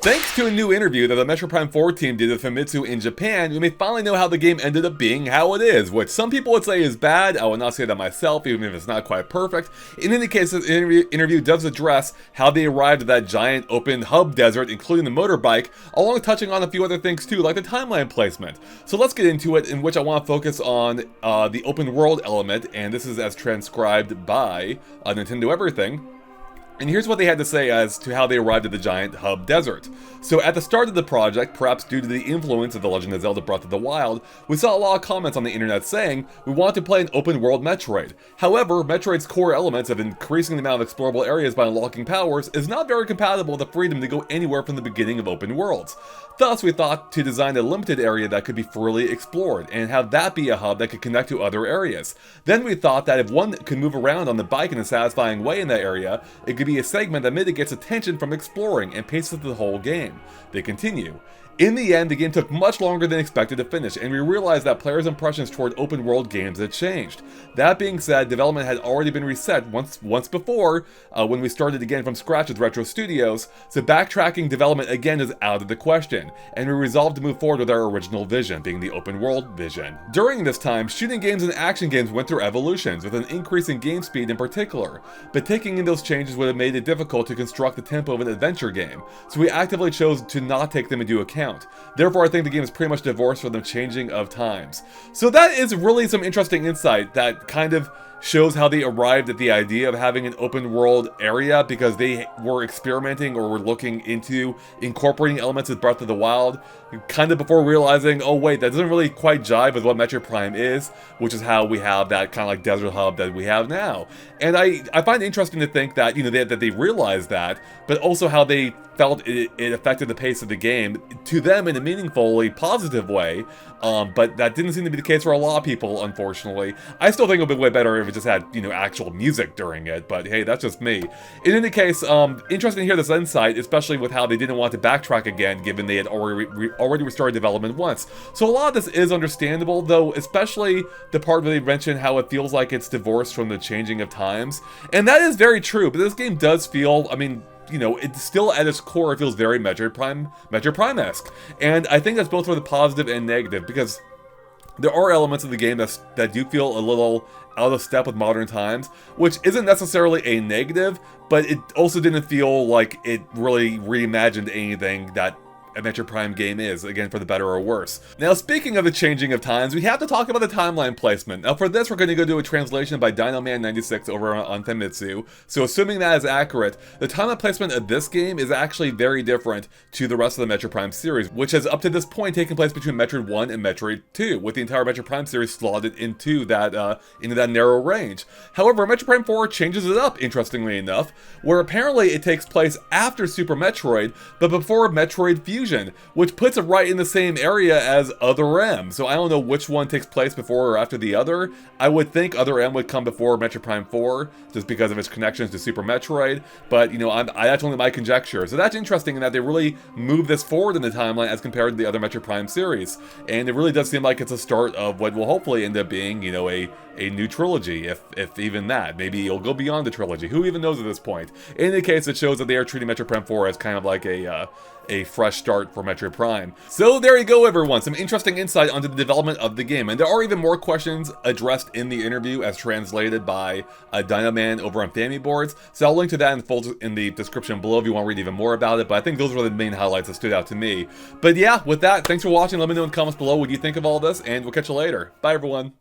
Thanks to a new interview that the Metroid Prime 4 team did with Famitsu in Japan, we may finally know how the game ended up being how it is, which some people would say is bad. I would not say that myself, even if it's not quite perfect. In any case, this interview does address how they arrived at that giant open hub desert, including the motorbike, along with touching on a few other things too, like the timeline placement. So let's get into it, in which I want to focus on the open world element, and this is as transcribed by Nintendo Everything. And here's what they had to say as to how they arrived at the giant hub desert. So at the start of the project, perhaps due to the influence of The Legend of Zelda Breath of the Wild, we saw a lot of comments on the internet saying, we want to play an open world Metroid. However, Metroid's core elements of increasing the amount of explorable areas by unlocking powers is not very compatible with the freedom to go anywhere from the beginning of open worlds. Thus, we thought to design a limited area that could be freely explored, and have that be a hub that could connect to other areas. Then we thought that if one could move around on the bike in a satisfying way in that area, it could be a segment that mitigates attention from exploring and paces the whole game. They continue. In the end, the game took much longer than expected to finish, and we realized that players' impressions toward open world games had changed. That being said, development had already been reset once before, when we started again from scratch with Retro Studios, so backtracking development again is out of the question, and we resolved to move forward with our original vision, being the open world vision. During this time, shooting games and action games went through evolutions, with an increase in game speed in particular, but taking in those changes would have made it difficult to construct the tempo of an adventure game, so we actively chose to not take them into account. Therefore, I think the game is pretty much divorced from the changing of times. So that is really some interesting insight that kind of shows how they arrived at the idea of having an open world area, because they were experimenting or were looking into incorporating elements of Breath of the Wild, kind of before realizing, oh wait, that doesn't really quite jive with what Metroid Prime is, which is how we have that kind of like desert hub that we have now. And I find it interesting to think that, you know, that they realized that, but also how they felt it affected the pace of the game, to them in a meaningfully positive way, but that didn't seem to be the case for a lot of people, unfortunately. I still think it would be way better if it just had, you know, actual music during it, but hey, that's just me. In any case, interesting to hear this insight, especially with how they didn't want to backtrack again, given they had already restarted development once. So a lot of this is understandable, though, especially the part where they mention how it feels like it's divorced from the changing of times, and that is very true, but this game does feel, I mean, you know, it's still at its core, it feels very Metroid Prime-esque. And I think that's both for the positive and negative, because there are elements of the game that do feel a little out of step with modern times, which isn't necessarily a negative, but it also didn't feel like it really reimagined anything that a Metroid Prime game is, again, for the better or worse. Now, speaking of the changing of times, we have to talk about the timeline placement. Now, for this, we're going to go do a translation by DinoMan96 over on Famitsu, so assuming that is accurate, the timeline placement of this game is actually very different to the rest of the Metroid Prime series, which has up to this point taken place between Metroid 1 and Metroid 2, with the entire Metroid Prime series slotted into that narrow range. However, Metroid Prime 4 changes it up, interestingly enough, where apparently it takes place after Super Metroid, but before Metroid Fusion, which puts it right in the same area as Other M. So I don't know which one takes place before or after the other. I would think Other M would come before Metroid Prime 4, just because of its connections to Super Metroid, but, you know, that's only my conjecture. So that's interesting in that they really move this forward in the timeline as compared to the other Metroid Prime series, and it really does seem like it's a start of what will hopefully end up being, you know, a new trilogy, if even that. Maybe it'll go beyond the trilogy. Who even knows at this point? In any case, it shows that they are treating Metroid Prime 4 as kind of like a fresh start for Metroid Prime. So there you go, everyone. Some interesting insight onto the development of the game. And there are even more questions addressed in the interview as translated by Dinoman over on Family Boards. So I'll link to that in the description below if you want to read even more about it. But I think those were the main highlights that stood out to me. But yeah, with that, thanks for watching. Let me know in the comments below what you think of all this, and we'll catch you later. Bye, everyone.